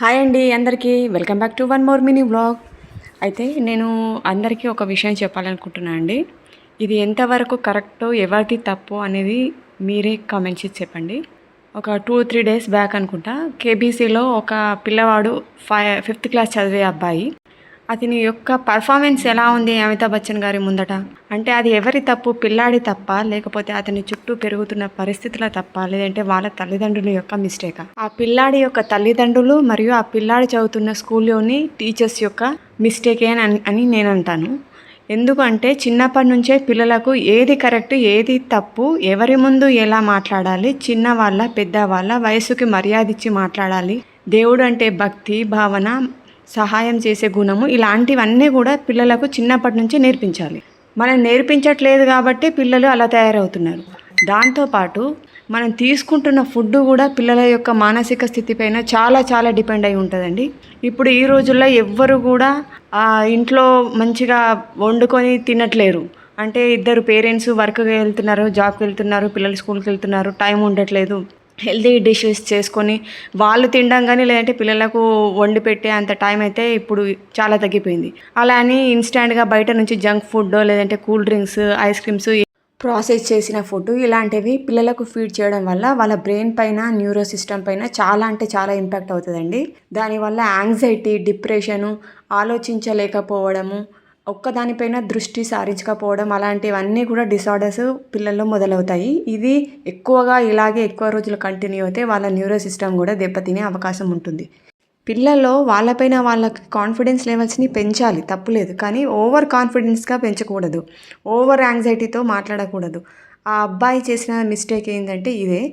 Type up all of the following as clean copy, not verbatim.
Hi అండి అందరికీ welcome back to one more mini vlog. అయితే నేను అందరికీ ఒక విషయం చెప్పాలనుకుంటున్నాను అండి. ఇది ఎంతవరకు కరెక్టో ఎవరిది తప్పు అనేది మీరే కామెంట్స్ చేసి చెప్పండి. ఒక 2-3 డేస్ బ్యాక్ అనుకుంటా కేబీసీలో ఒక పిల్లవాడు 5th క్లాస్ చదివే అబ్బాయి, అతని యొక్క పర్ఫార్మెన్స్ ఎలా ఉంది అమితాబ్ బచ్చన్ గారి ముందట అంటే అది ఎవరి తప్పు, పిల్లాడి తప్ప లేకపోతే అతని చుట్టూ పెరుగుతున్న పరిస్థితుల తప్ప లేదంటే వాళ్ళ తల్లిదండ్రుల యొక్క మిస్టేకా? ఆ పిల్లాడి యొక్క తల్లిదండ్రులు మరియు ఆ పిల్లాడి చదువుతున్న స్కూల్లోని టీచర్స్ యొక్క మిస్టేకే అని నేను అంటాను. ఎందుకంటే చిన్నప్పటి నుంచే పిల్లలకు ఏది కరెక్ట్ ఏది తప్పు, ఎవరి ముందు ఎలా మాట్లాడాలి, చిన్నవాళ్ళ పెద్దవాళ్ళ వయసుకి మర్యాద ఇచ్చి మాట్లాడాలి, దేవుడు అంటే భక్తి భావన, సహాయం చేసే గుణము, ఇలాంటివన్నీ కూడా పిల్లలకు చిన్నప్పటి నుంచి నేర్పించాలి. మనం నేర్పించట్లేదు కాబట్టి పిల్లలు అలా తయారవుతున్నారు. దాంతోపాటు మనం తీసుకుంటున్న ఫుడ్ కూడా పిల్లల యొక్క మానసిక స్థితిపైన చాలా చాలా డిపెండ్ అయి ఉంటుందండి. ఇప్పుడు ఈ రోజుల్లో ఎవ్వరు కూడా ఇంట్లో మంచిగా వండుకొని తినట్లేరు. అంటే ఇద్దరు పేరెంట్స్ వర్క్కి వెళ్తున్నారు, జాబ్కి వెళ్తున్నారు, పిల్లలు స్కూల్కి వెళ్తున్నారు, టైం ఉండట్లేదు. హెల్తీ డిషెస్ చేసుకొని వాళ్ళు తినడం కానీ లేదంటే పిల్లలకు వండి పెట్టే అంత టైం అయితే ఇప్పుడు చాలా తగ్గిపోయింది. అలా అని ఇన్స్టాంట్గా బయట నుంచి జంక్ ఫుడ్ లేదంటే cool drinks, ice creams, process చేసిన ఫుడ్ ఇలాంటివి పిల్లలకు ఫీడ్ చేయడం వల్ల వాళ్ళ బ్రెయిన్ పైన, న్యూరో సిస్టమ్ పైన చాలా అంటే చాలా ఇంపాక్ట్ అవుతుందండి. దానివల్ల యాంగ్జైటీ, డిప్రెషను, ఆలోచించలేకపోవడము, ఒక్కదానిపైన దృష్టి సారించకపోవడం అలాంటివన్నీ కూడా డిసార్డర్స్ పిల్లల్లో మొదలవుతాయి. ఇది ఎక్కువగా ఇలాగే ఎక్కువ రోజులు కంటిన్యూ అయితే వాళ్ళ న్యూరో సిస్టమ్ కూడా దెబ్బతినే అవకాశం ఉంటుంది. పిల్లల్లో వాళ్ళపైన వాళ్ళకి కాన్ఫిడెన్స్ లెవెల్స్ని పెంచాలి, తప్పులేదు. కానీ ఓవర్ కాన్ఫిడెన్స్గా పెంచకూడదు, ఓవర్ యాంగ్జైటీతో మాట్లాడకూడదు. ఆ అబ్బాయి చేసిన మిస్టేక్ ఏంటంటే ఇదే.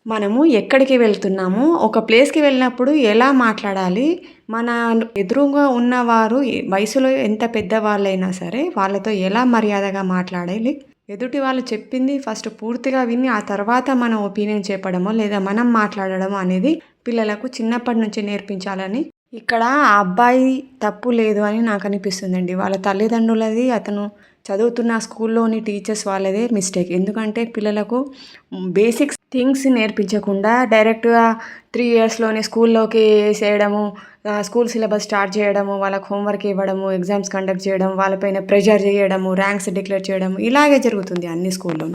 మనము ఎక్కడికి వెళ్తున్నాము, ఒక ప్లేస్కి వెళ్ళినప్పుడు ఎలా మాట్లాడాలి, మన ఎదురుగా ఉన్నవారు వయసులో ఎంత పెద్దవాళ్ళైనా సరే వాళ్ళతో ఎలా మర్యాదగా మాట్లాడాలి, ఎదుటి వాళ్ళు చెప్పింది ఫస్ట్ పూర్తిగా విని ఆ తర్వాత మన ఒపీనియన్ చెప్పడమో లేదా మనం మాట్లాడడమో అనేది పిల్లలకు చిన్నప్పటి నుంచి నేర్పించాలని. ఇక్కడ ఆ అబ్బాయి తప్పు లేదు అని నాకు అనిపిస్తుందండి. వాళ్ళ తల్లిదండ్రులది, అతను చదువుతున్న స్కూల్లోని టీచర్స్ వాళ్ళదే మిస్టేక్. ఎందుకంటే పిల్లలకు బేసిక్స్ థింగ్స్ నేర్పించకుండా డైరెక్ట్గా 3 ఇయర్స్లోనే స్కూల్లోకి వేసేయడము, స్కూల్ సిలబస్ స్టార్ట్ చేయడము, వాళ్ళకు హోంవర్క్ ఇవ్వడము, ఎగ్జామ్స్ కండక్ట్ చేయడం, వాళ్ళపైన ప్రెషర్ చేయడము, ర్యాంక్స్ డిక్లేర్ చేయడము, ఇలాగే జరుగుతుంది అన్ని స్కూల్లో.